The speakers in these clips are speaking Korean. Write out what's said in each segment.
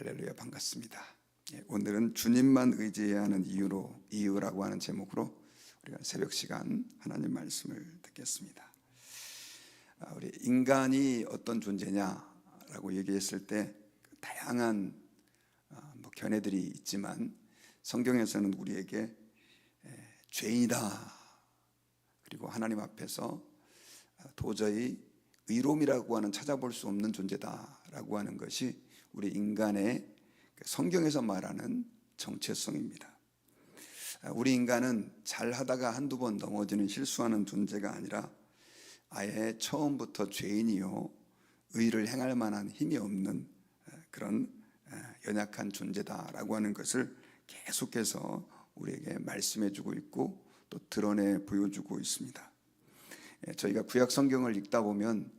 할렐루야, 반갑습니다. 오늘은 주님만 의지해야 하는 이유라고 하는 제목으로 우리가 새벽 시간 하나님 말씀을 듣겠습니다. 우리 인간이 어떤 존재냐라고 얘기했을 때 다양한 견해들이 있지만 성경에서는 우리에게 죄인이다, 그리고 하나님 앞에서 도저히 의로움이라고 하는 찾아볼 수 없는 존재다라고 하는 것이 우리 인간의 성경에서 말하는 정체성입니다. 우리 인간은 잘하다가 한두 번 넘어지는 실수하는 존재가 아니라 아예 처음부터 죄인이요 의를 행할 만한 힘이 없는 그런 연약한 존재다라고 하는 것을 계속해서 우리에게 말씀해주고 있고 또 드러내 보여주고 있습니다. 저희가 구약 성경을 읽다 보면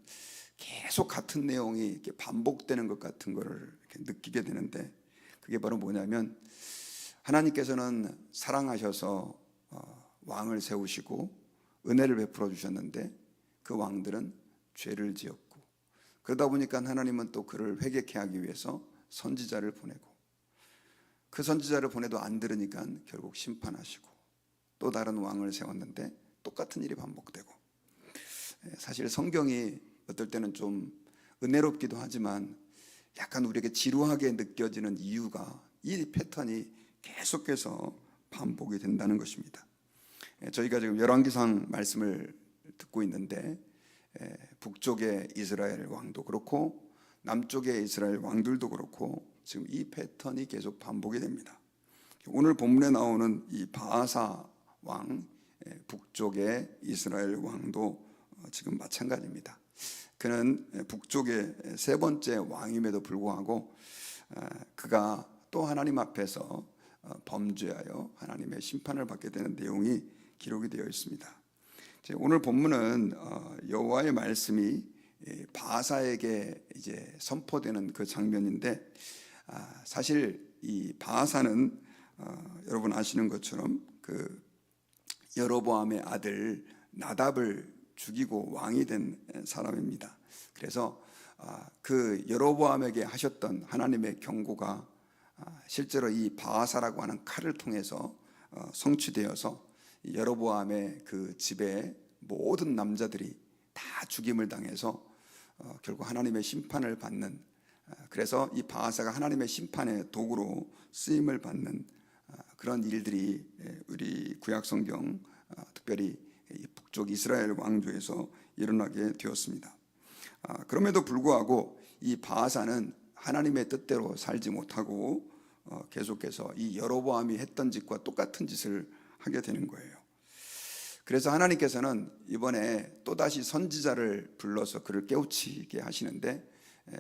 계속 같은 내용이 이렇게 반복되는 것 같은 것을 이렇게 느끼게 되는데, 그게 바로 뭐냐면 하나님께서는 사랑하셔서 왕을 세우시고 은혜를 베풀어 주셨는데 그 왕들은 죄를 지었고, 그러다 보니까 하나님은 또 그를 회개케 하기 위해서 선지자를 보내고, 그 선지자를 보내도 안 들으니까 결국 심판하시고, 또 다른 왕을 세웠는데 똑같은 일이 반복되고. 사실 성경이 어떨 때는 좀 은혜롭기도 하지만 약간 우리에게 지루하게 느껴지는 이유가 이 패턴이 계속해서 반복이 된다는 것입니다. 저희가 지금 열왕기상 말씀을 듣고 있는데 북쪽의 이스라엘 왕도 그렇고 남쪽의 이스라엘 왕들도 그렇고 지금 이 패턴이 계속 반복이 됩니다. 오늘 본문에 나오는 이 바아사 왕, 북쪽의 이스라엘 왕도 지금 마찬가지입니다. 그는 북쪽의 세 번째 왕임에도 불구하고 그가 또 하나님 앞에서 범죄하여 하나님의 심판을 받게 되는 내용이 기록이 되어 있습니다. 오늘 본문은 여호와의 말씀이 바아사에게 이제 선포되는 그 장면인데, 사실 이 바아사는 여러분 아시는 것처럼 그 여로보암의 아들 나답을 죽이고 왕이 된 사람입니다. 그래서 그 여로보암에게 하셨던 하나님의 경고가 실제로 이 바아사라고 하는 칼을 통해서 성취되어서 여로보암의 그 집의 모든 남자들이 다 죽임을 당해서 결국 하나님의 심판을 받는, 그래서 이 바아사가 하나님의 심판의 도구로 쓰임을 받는 그런 일들이 우리 구약 성경, 특별히 북쪽 이스라엘 왕조에서 일어나게 되었습니다. 그럼에도 불구하고 이 바아사는 하나님의 뜻대로 살지 못하고 계속해서 이 여로보암이 했던 짓과 똑같은 짓을 하게 되는 거예요. 그래서 하나님께서는 이번에 또다시 선지자를 불러서 그를 깨우치게 하시는데,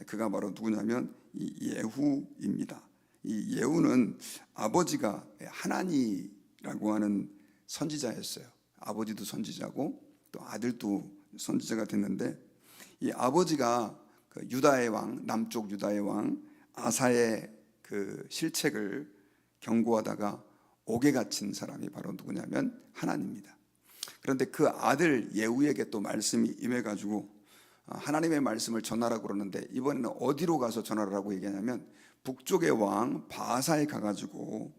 그가 바로 누구냐면 이 예후입니다. 이 예후는 아버지가 하나니라고 하는 선지자였어요. 아버지도 선지자고 또 아들도 선지자가 됐는데, 이 아버지가 그 유다의 왕, 남쪽 유다의 왕 아사의 그 실책을 경고하다가 옥에 갇힌 사람이 바로 누구냐면 하나니입니다. 그런데 그 아들 예후에게 또 말씀이 임해가지고 하나님의 말씀을 전하라고 그러는데, 이번에는 어디로 가서 전하라고 얘기하냐면 북쪽의 왕 바아사에 가가지고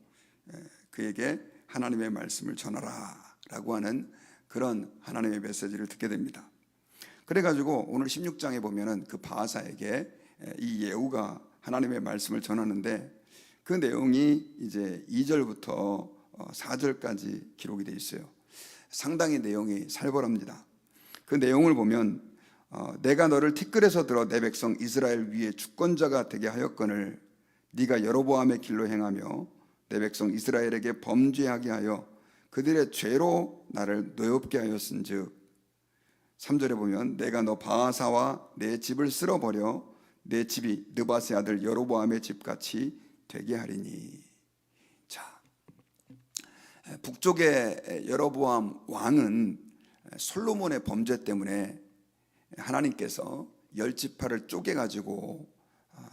그에게 하나님의 말씀을 전하라 라고 하는 그런 하나님의 메시지를 듣게 됩니다. 그래가지고 오늘 16장에 보면은 그 바아사에게 이 예후가 하나님의 말씀을 전하는데, 그 내용이 이제 2절부터 4절까지 기록이 되어 있어요. 상당히 내용이 살벌합니다. 그 내용을 보면 내가 너를 티끌에서 들어 내 백성 이스라엘 위에 주권자가 되게 하였거늘 네가 여로보암의 길로 행하며 내 백성 이스라엘에게 범죄하게 하여 그들의 죄로 나를 노엽게 하였은즉, 3절에 보면 내가 너 바아사와 내 집을 쓸어버려 내 집이 느밧의 아들 여로보암의 집같이 되게 하리니. 자, 북쪽의 여로보암 왕은 솔로몬의 범죄 때문에 하나님께서 10지파를 쪼개가지고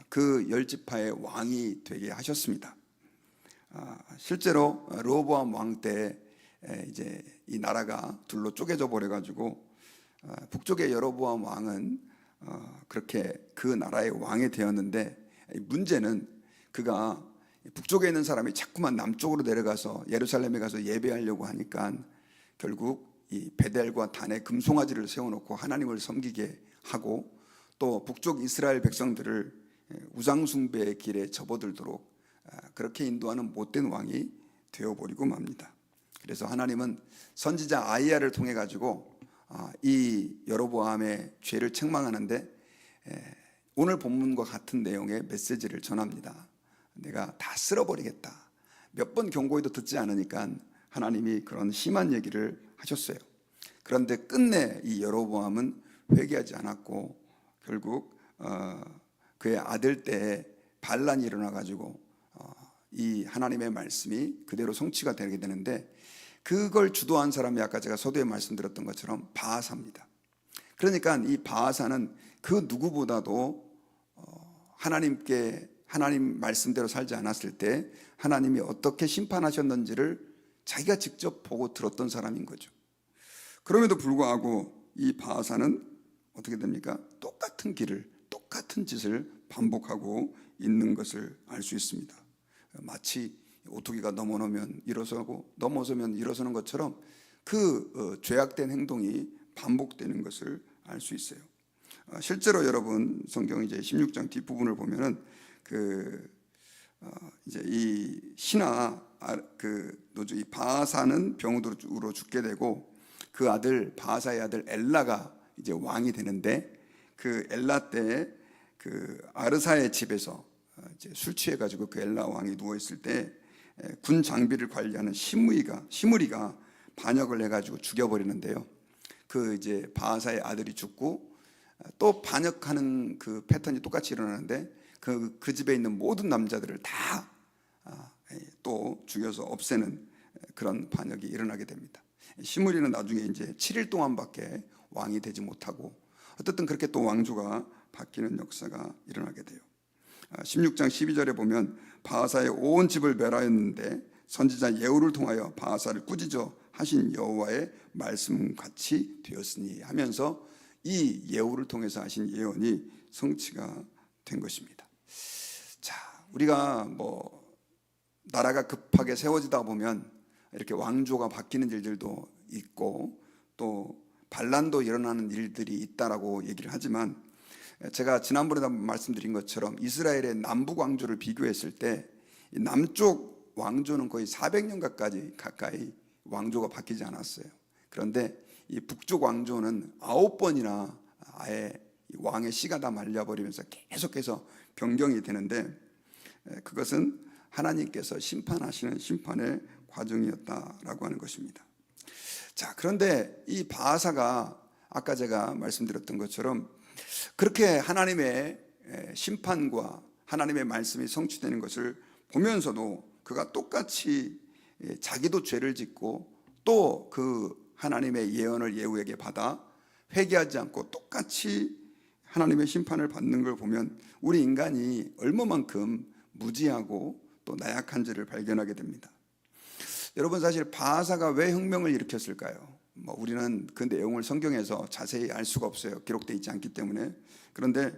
그 10지파의 왕이 되게 하셨습니다. 실제로 르호보암 왕 때 이제 이 나라가 둘로 쪼개져 버려가지고 북쪽의 여로보암 왕은 그렇게 그 나라의 왕이 되었는데, 문제는 그가 북쪽에 있는 사람이 자꾸만 남쪽으로 내려가서 예루살렘에 가서 예배하려고 하니까 결국 이 베델과 단에 금송아지를 세워놓고 하나님을 섬기게 하고 또 북쪽 이스라엘 백성들을 우상숭배의 길에 접어들도록 그렇게 인도하는 못된 왕이 되어버리고 맙니다. 그래서 하나님은 선지자 아이야를 통해 가지고 이 여로보암의 죄를 책망하는데 오늘 본문과 같은 내용의 메시지를 전합니다. 내가 다 쓸어버리겠다. 몇 번 경고해도 듣지 않으니까 하나님이 그런 심한 얘기를 하셨어요. 그런데 끝내 이 여로보암은 회개하지 않았고 결국 그의 아들 때에 반란이 일어나 가지고 이 하나님의 말씀이 그대로 성취가 되게 되는데 그걸 주도한 사람이 아까 제가 서두에 말씀드렸던 것처럼 바하사입니다. 그러니까 이 바하사는 그 누구보다도 하나님 말씀대로 살지 않았을 때 하나님이 어떻게 심판하셨는지를 자기가 직접 보고 들었던 사람인 거죠. 그럼에도 불구하고 이 바하사는 어떻게 됩니까? 똑같은 길을, 똑같은 짓을 반복하고 있는 것을 알 수 있습니다. 마치 오토기가 넘어오면 일어서고 넘어서면 일어서는 것처럼 그 죄악된 행동이 반복되는 것을 알 수 있어요. 실제로 여러분 성경 이제 16장 뒷부분을 보면은 이제 이 신하 이 바하사는 병으로 죽게 되고 그 아들 바하사의 아들 엘라가 이제 왕이 되는데 그 엘라 때 그 아르사의 집에서 이제 술 취해 가지고 그 엘라 왕이 누워 있을 때 군 장비를 관리하는 시므리가 반역을 해 가지고 죽여 버리는데요. 그 이제 바하사의 아들이 죽고 또 반역하는 그 패턴이 똑같이 일어나는데 그 집에 있는 모든 남자들을 다 또 죽여서 없애는 그런 반역이 일어나게 됩니다. 시므리는 나중에 이제 7일 동안밖에 왕이 되지 못하고 어쨌든 그렇게 또 왕조가 바뀌는 역사가 일어나게 돼요. 16장 12절에 보면 바하사의 온 집을 멸하였는데 선지자 예후를 통하여 바하사를 꾸짖어 하신 여호와의 말씀같이 되었으니 하면서 이 예후를 통해서 하신 예언이 성취가 된 것입니다. 자, 우리가 나라가 급하게 세워지다 보면 이렇게 왕조가 바뀌는 일들도 있고 또 반란도 일어나는 일들이 있다라고 얘기를 하지만 제가 지난번에 말씀드린 것처럼 이스라엘의 남북 왕조를 비교했을 때 남쪽 왕조는 거의 400년 가까이 왕조가 바뀌지 않았어요. 그런데 이 북쪽 왕조는 9번이나 아예 왕의 씨가 다 말려버리면서 계속해서 변경이 되는데 그것은 하나님께서 심판하시는 심판의 과정이었다라고 하는 것입니다. 자, 그런데 이 바하사가 아까 제가 말씀드렸던 것처럼 그렇게 하나님의 심판과 하나님의 말씀이 성취되는 것을 보면서도 그가 똑같이 자기도 죄를 짓고 또 그 하나님의 예언을 예후에게 받아 회개하지 않고 똑같이 하나님의 심판을 받는 걸 보면 우리 인간이 얼마만큼 무지하고 또 나약한지를 발견하게 됩니다. 여러분 사실 바하사가 왜 혁명을 일으켰을까요? 우리는 그 내용을 성경에서 자세히 알 수가 없어요. 기록되어 있지 않기 때문에. 그런데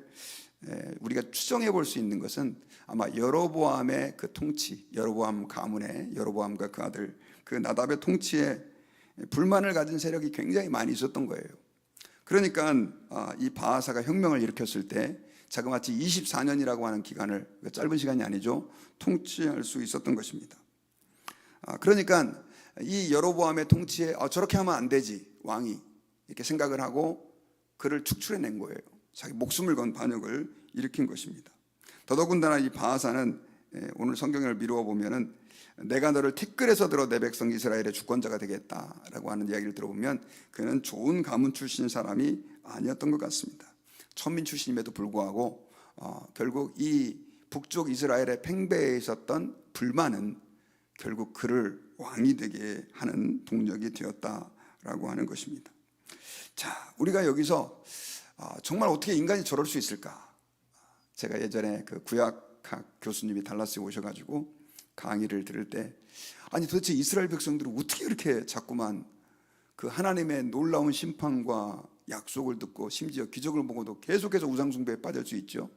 우리가 추정해 볼 수 있는 것은 아마 여로보암의 그 통치, 여로보암 가문의 여로보암과 그 아들 그 나답의 통치에 불만을 가진 세력이 굉장히 많이 있었던 거예요. 그러니까 이 바하사가 혁명을 일으켰을 때 자그마치 24년이라고 하는 기간을, 짧은 시간이 아니죠, 통치할 수 있었던 것입니다. 그러니까 이 여로보암의 통치에 저렇게 하면 안 되지 왕이 이렇게 생각을 하고 그를 축출해낸 거예요. 자기 목숨을 건 반역을 일으킨 것입니다. 더더군다나 이 바하사는 오늘 성경을 미루어 보면은 내가 너를 티끌에서 들어 내 백성 이스라엘의 주권자가 되겠다라고 하는 이야기를 들어보면 그는 좋은 가문 출신 사람이 아니었던 것 같습니다. 천민 출신임에도 불구하고 결국 이 북쪽 이스라엘의 팽배에 있었던 불만은 결국 그를 왕이 되게 하는 동력이 되었다라고 하는 것입니다. 자, 우리가 여기서 정말 어떻게 인간이 저럴 수 있을까? 제가 예전에 그 구약학 교수님이 달라스에 오셔가지고 강의를 들을 때 아니 도대체 이스라엘 백성들은 어떻게 그렇게 자꾸만 그 하나님의 놀라운 심판과 약속을 듣고 심지어 기적을 보고도 계속해서 우상숭배에 빠질 수 있죠?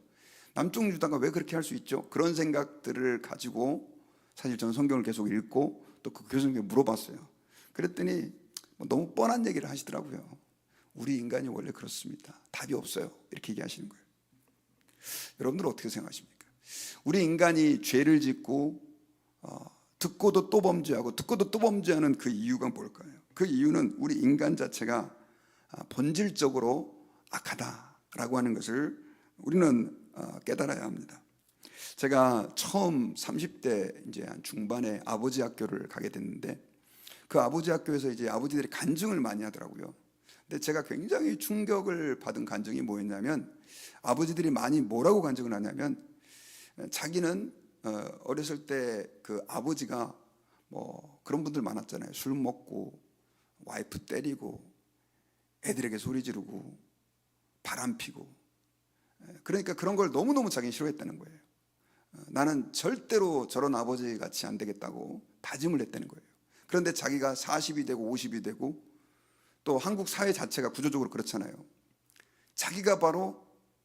남쪽 유다가 왜 그렇게 할 수 있죠? 그런 생각들을 가지고 사실 저는 성경을 계속 읽고 또 그 교수님께 물어봤어요. 그랬더니 너무 뻔한 얘기를 하시더라고요. 우리 인간이 원래 그렇습니다. 답이 없어요. 이렇게 얘기하시는 거예요. 여러분들은 어떻게 생각하십니까? 우리 인간이 죄를 짓고 듣고도 또 범죄하고 듣고도 또 범죄하는 그 이유가 뭘까요? 그 이유는 우리 인간 자체가 본질적으로 악하다라고 하는 것을 우리는 깨달아야 합니다. 제가 처음 30대 이제 한 중반에 아버지 학교를 가게 됐는데 그 아버지 학교에서 이제 아버지들이 간증을 많이 하더라고요. 근데 제가 굉장히 충격을 받은 간증이 뭐였냐면 아버지들이 많이 뭐라고 간증을 하냐면 자기는 어렸을 때 그 아버지가 뭐 그런 분들 많았잖아요. 술 먹고 와이프 때리고 애들에게 소리 지르고 바람 피고 그러니까 그런 걸 너무너무 자기는 싫어했다는 거예요. 나는 절대로 저런 아버지 같이 안 되겠다고 다짐을 했다는 거예요. 그런데 자기가 40이 되고 50이 되고 또 한국 사회 자체가 구조적으로 그렇잖아요. 자기가 바로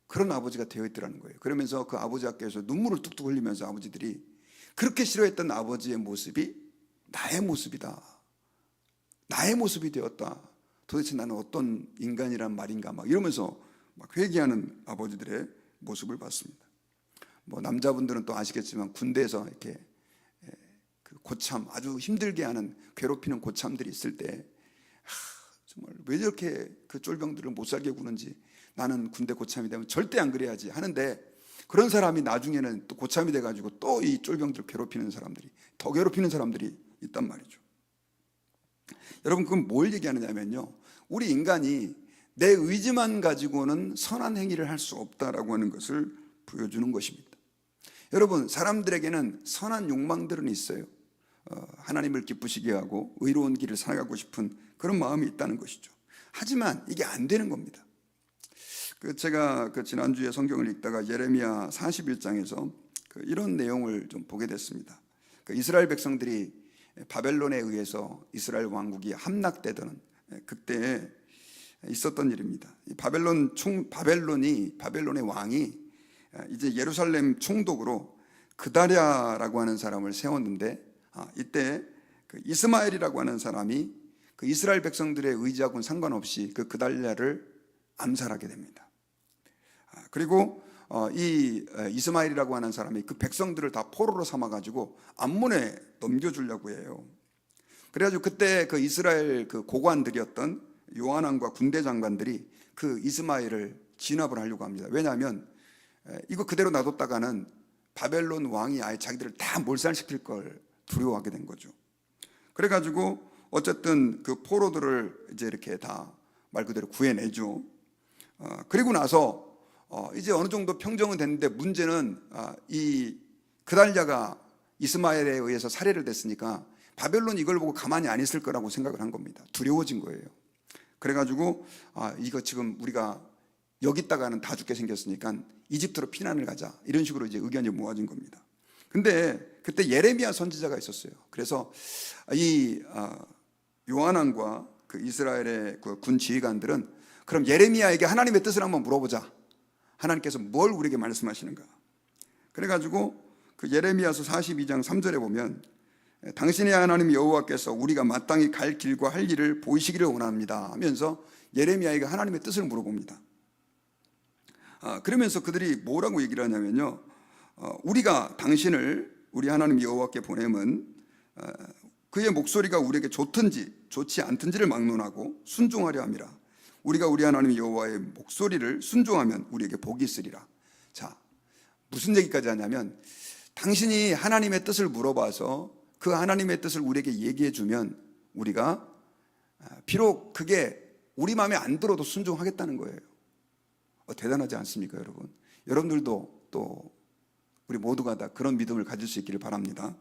그런 아버지가 되어 있더라는 거예요. 그러면서 그 아버지 학교에서 눈물을 뚝뚝 흘리면서 아버지들이 그렇게 싫어했던 아버지의 모습이 나의 모습이다. 나의 모습이 되었다. 도대체 나는 어떤 인간이란 말인가 막 이러면서 막 회개하는 아버지들의 모습을 봤습니다. 뭐 남자분들은 또 아시겠지만 군대에서 이렇게 그 고참 아주 힘들게 하는 괴롭히는 고참들이 있을 때 정말 왜 저렇게 그 쫄병들을 못 살게 구는지 나는 군대 고참이 되면 절대 안 그래야지 하는데 그런 사람이 나중에는 또 고참이 돼가지고 또 이 쫄병들을 괴롭히는 사람들이 더 괴롭히는 사람들이 있단 말이죠. 여러분 그건 뭘 얘기하느냐면요, 우리 인간이 내 의지만 가지고는 선한 행위를 할 수 없다라고 하는 것을 보여주는 것입니다. 여러분 사람들에게는 선한 욕망들은 있어요. 하나님을 기쁘시게 하고 의로운 길을 살아가고 싶은 그런 마음이 있다는 것이죠. 하지만 이게 안 되는 겁니다. 제가 지난주에 성경을 읽다가 예레미야 41장에서 이런 내용을 좀 보게 됐습니다. 이스라엘 백성들이 바벨론에 의해서 이스라엘 왕국이 함락되던 그때에 있었던 일입니다. 바벨론의 왕이 이제 예루살렘 총독으로 그다랴라고 하는 사람을 세웠는데 이때 이스마엘이라고 하는 사람이 그 이스라엘 백성들의 의지하고는 상관없이 그다랴를 암살하게 됩니다. 그리고 이 이스마엘이라고 하는 사람이 그 백성들을 다 포로로 삼아가지고 암몬에 넘겨주려고 해요. 그래가지고 그때 그 이스라엘 그 고관들이었던 요한왕과 군대 장관들이 그 이스마엘을 진압을 하려고 합니다. 왜냐하면 이거 그대로 놔뒀다가는 바벨론 왕이 아예 자기들을 다 몰살시킬 걸 두려워하게 된 거죠. 그래가지고 어쨌든 그 포로들을 이제 이렇게 다 말 그대로 구해내죠. 그리고 나서 이제 어느 정도 평정은 됐는데 문제는 이 그달랴가 이스마엘에 의해서 살해를 됐으니까 바벨론이 이걸 보고 가만히 안 있을 거라고 생각을 한 겁니다. 두려워진 거예요. 그래가지고 이거 지금 우리가 여기 있다가는 다 죽게 생겼으니까 이집트로 피난을 가자 이런 식으로 이제 의견이 모아진 겁니다. 근데 그때 예레미야 선지자가 있었어요. 그래서 이 요한왕과 그 이스라엘의 그 군 지휘관들은 그럼 예레미야에게 하나님의 뜻을 한번 물어보자. 하나님께서 뭘 우리에게 말씀하시는가? 그래가지고 그 예레미야서 42장 3절에 보면 당신의 하나님 여호와께서 우리가 마땅히 갈 길과 할 일을 보이시기를 원합니다 하면서 예레미야에게 하나님의 뜻을 물어봅니다. 그러면서 그들이 뭐라고 얘기를 하냐면요, 우리가 당신을 우리 하나님 여호와께 보내면 그의 목소리가 우리에게 좋든지 좋지 않든지를 막론하고 순종하려 함이라. 우리가 우리 하나님 여호와의 목소리를 순종하면 우리에게 복이 있으리라. 자, 무슨 얘기까지 하냐면 당신이 하나님의 뜻을 물어봐서 그 하나님의 뜻을 우리에게 얘기해 주면 우리가 비록 그게 우리 마음에 안 들어도 순종하겠다는 거예요. 대단하지 않습니까, 여러분? 여러분들도 또 우리 모두가 다 그런 믿음을 가질 수 있기를 바랍니다.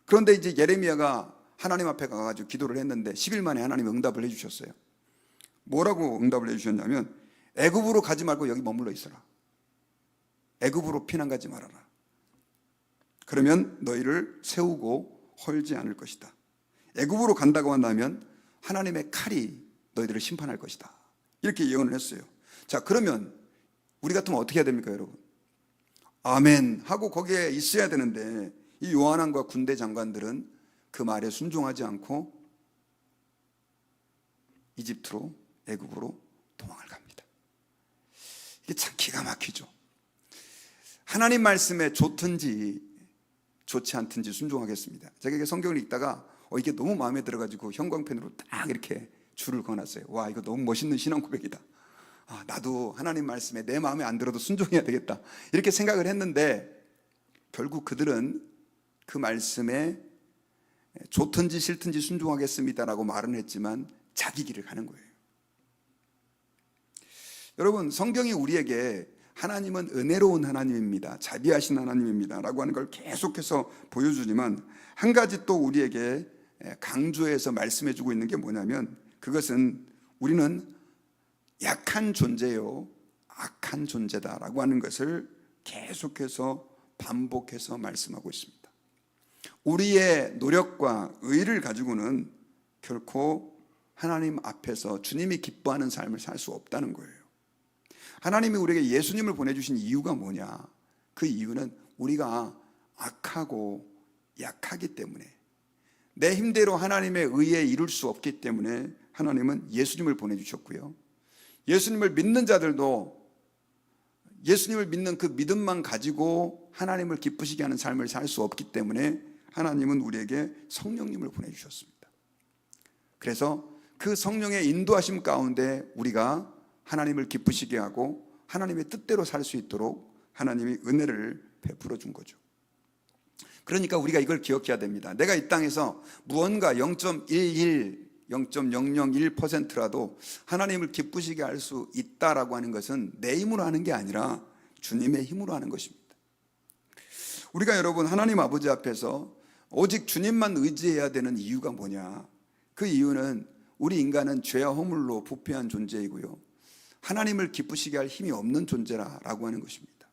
그런데 이제 예레미야가 하나님 앞에 가가지고 기도를 했는데 10일 만에 하나님이 응답을 해주셨어요. 뭐라고 응답을 해주셨냐면 애굽으로 가지 말고 여기 머물러 있어라. 애굽으로 피난 가지 말아라. 그러면 너희를 세우고 헐지 않을 것이다. 애굽으로 간다고 한다면 하나님의 칼이 너희들을 심판할 것이다. 이렇게 예언을 했어요. 자, 그러면 우리 같으면 어떻게 해야 됩니까, 여러분? 아멘 하고 거기에 있어야 되는데 이 요한왕과 군대 장관들은 그 말에 순종하지 않고 이집트로, 애굽으로 도망을 갑니다. 이게 참 기가 막히죠. 하나님 말씀에 좋든지 좋지 않든지 순종하겠습니다. 제가 이게 성경을 읽다가 이게 너무 마음에 들어가지고 형광펜으로 딱 이렇게 줄을 그어놨어요. 와, 이거 너무 멋있는 신앙 고백이다. 나도 하나님 말씀에 내 마음에 안 들어도 순종해야 되겠다, 이렇게 생각을 했는데 결국 그들은 그 말씀에 좋든지 싫든지 순종하겠습니다라고 말은 했지만 자기 길을 가는 거예요. 여러분, 성경이 우리에게 하나님은 은혜로운 하나님입니다, 자비하신 하나님입니다 라고 하는 걸 계속해서 보여주지만 한 가지 또 우리에게 강조해서 말씀해 주고 있는 게 뭐냐면, 그것은 우리는 약한 존재요 악한 존재다라고 하는 것을 계속해서 반복해서 말씀하고 있습니다. 우리의 노력과 의를 가지고는 결코 하나님 앞에서 주님이 기뻐하는 삶을 살 수 없다는 거예요. 하나님이 우리에게 예수님을 보내주신 이유가 뭐냐? 그 이유는 우리가 악하고 약하기 때문에, 내 힘대로 하나님의 의에 이룰 수 없기 때문에 하나님은 예수님을 보내주셨고요, 예수님을 믿는 자들도 예수님을 믿는 그 믿음만 가지고 하나님을 기쁘시게 하는 삶을 살 수 없기 때문에 하나님은 우리에게 성령님을 보내주셨습니다. 그래서 그 성령의 인도하심 가운데 우리가 하나님을 기쁘시게 하고 하나님의 뜻대로 살 수 있도록 하나님이 은혜를 베풀어 준 거죠. 그러니까 우리가 이걸 기억해야 됩니다. 내가 이 땅에서 무언가 0.11, 0.001%라도 하나님을 기쁘시게 할 수 있다라고 하는 것은 내 힘으로 하는 게 아니라 주님의 힘으로 하는 것입니다. 우리가 여러분 하나님 아버지 앞에서 오직 주님만 의지해야 되는 이유가 뭐냐? 그 이유는 우리 인간은 죄와 허물로 부패한 존재이고요, 하나님을 기쁘시게 할 힘이 없는 존재라고 하는 것입니다.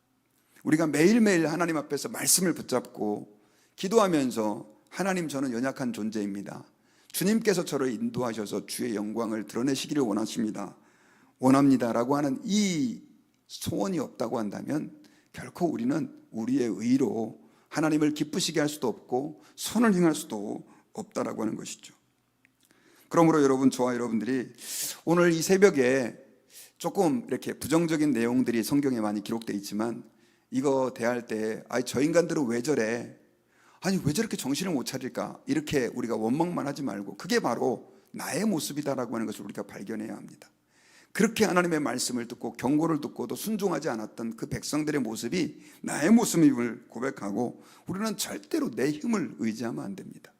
우리가 매일매일 하나님 앞에서 말씀을 붙잡고 기도하면서 하나님, 저는 연약한 존재입니다, 주님께서 저를 인도하셔서 주의 영광을 드러내시기를 원합니다 라고 하는 이 소원이 없다고 한다면 결코 우리는 우리의 의로 하나님을 기쁘시게 할 수도 없고 선을 행할 수도 없다라고 하는 것이죠. 그러므로 여러분, 저와 여러분들이 오늘 이 새벽에 조금 이렇게 부정적인 내용들이 성경에 많이 기록되어 있지만 이거 대할 때 저 인간들은 왜 저래? 아니 왜 저렇게 정신을 못 차릴까? 이렇게 우리가 원망만 하지 말고 그게 바로 나의 모습이다라고 하는 것을 우리가 발견해야 합니다. 그렇게 하나님의 말씀을 듣고 경고를 듣고도 순종하지 않았던 그 백성들의 모습이 나의 모습임을 고백하고 우리는 절대로 내 힘을 의지하면 안 됩니다.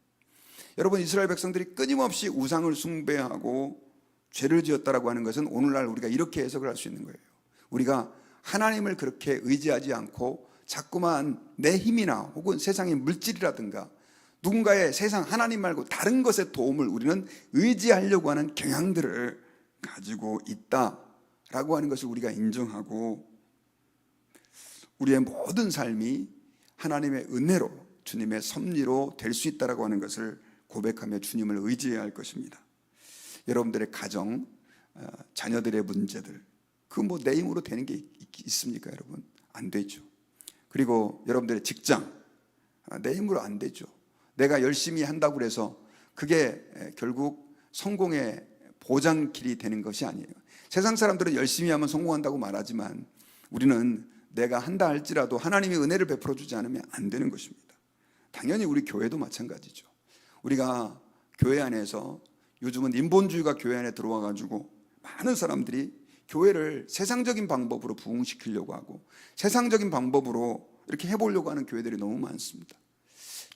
여러분, 이스라엘 백성들이 끊임없이 우상을 숭배하고 죄를 지었다라고 하는 것은 오늘날 우리가 이렇게 해석을 할 수 있는 거예요. 우리가 하나님을 그렇게 의지하지 않고 자꾸만 내 힘이나 혹은 세상의 물질이라든가 누군가의 세상 하나님 말고 다른 것의 도움을 우리는 의지하려고 하는 경향들을 가지고 있다라고 하는 것을 우리가 인정하고 우리의 모든 삶이 하나님의 은혜로 주님의 섭리로 될 수 있다라고 하는 것을 고백하며 주님을 의지해야 할 것입니다. 여러분들의 가정, 자녀들의 문제들, 그 뭐 내 힘으로 되는 게 있습니까, 여러분? 안 되죠. 그리고 여러분들의 직장, 내 힘으로 안 되죠. 내가 열심히 한다고 해서 그게 결국 성공의 보장길이 되는 것이 아니에요. 세상 사람들은 열심히 하면 성공한다고 말하지만 우리는 내가 한다 할지라도 하나님이 은혜를 베풀어 주지 않으면 안 되는 것입니다. 당연히 우리 교회도 마찬가지죠. 우리가 교회 안에서 요즘은 인본주의가 교회 안에 들어와 가지고 많은 사람들이 교회를 세상적인 방법으로 부흥시키려고 하고 세상적인 방법으로 이렇게 해보려고 하는 교회들이 너무 많습니다.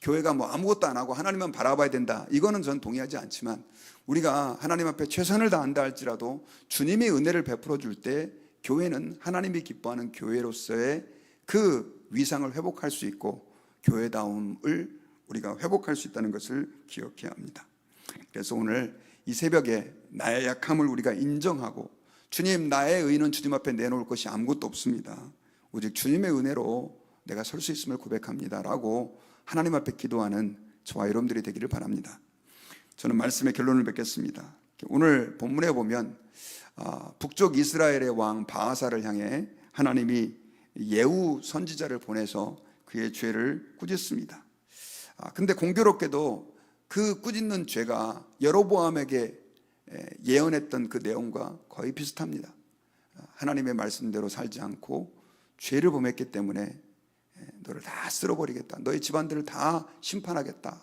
교회가 뭐 아무것도 안 하고 하나님만 바라봐야 된다, 이거는 전 동의하지 않지만 우리가 하나님 앞에 최선을 다한다 할지라도 주님이 은혜를 베풀어 줄 때 교회는 하나님이 기뻐하는 교회로서의 그 위상을 회복할 수 있고 교회다움을 우리가 회복할 수 있다는 것을 기억해야 합니다. 그래서 오늘 이 새벽에 나의 약함을 우리가 인정하고 주님, 나의 의는 주님 앞에 내놓을 것이 아무것도 없습니다, 오직 주님의 은혜로 내가 설 수 있음을 고백합니다 라고 하나님 앞에 기도하는 저와 여러분들이 되기를 바랍니다. 저는 말씀의 결론을 맺겠습니다. 오늘 본문에 보면 북쪽 이스라엘의 왕 바하사를 향해 하나님이 예후 선지자를 보내서 그의 죄를 꾸짖습니다. 근데 공교롭게도 그 꾸짖는 죄가 여로보암에게 예언했던 그 내용과 거의 비슷합니다. 하나님의 말씀대로 살지 않고 죄를 범했기 때문에 너를 다 쓸어버리겠다. 너희 집안들을 다 심판하겠다.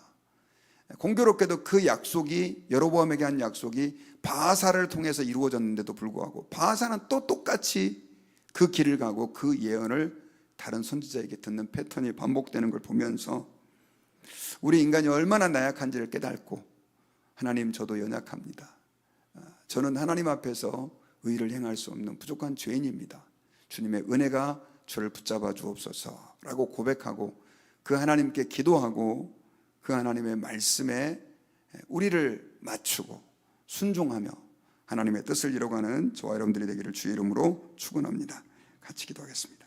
공교롭게도 그 약속이, 여로보암에게 한 약속이 바하사를 통해서 이루어졌는데도 불구하고 바하사는 또 똑같이 그 길을 가고 그 예언을 다른 선지자에게 듣는 패턴이 반복되는 걸 보면서 우리 인간이 얼마나 나약한지를 깨닫고, 하나님, 저도 연약합니다. 저는 하나님 앞에서 의를 행할 수 없는 부족한 죄인입니다. 주님의 은혜가 저를 붙잡아 주옵소서라고 고백하고 그 하나님께 기도하고 그 하나님의 말씀에 우리를 맞추고 순종하며 하나님의 뜻을 이뤄가는 저와 여러분들이 되기를 주의 이름으로 축원합니다. 같이 기도하겠습니다.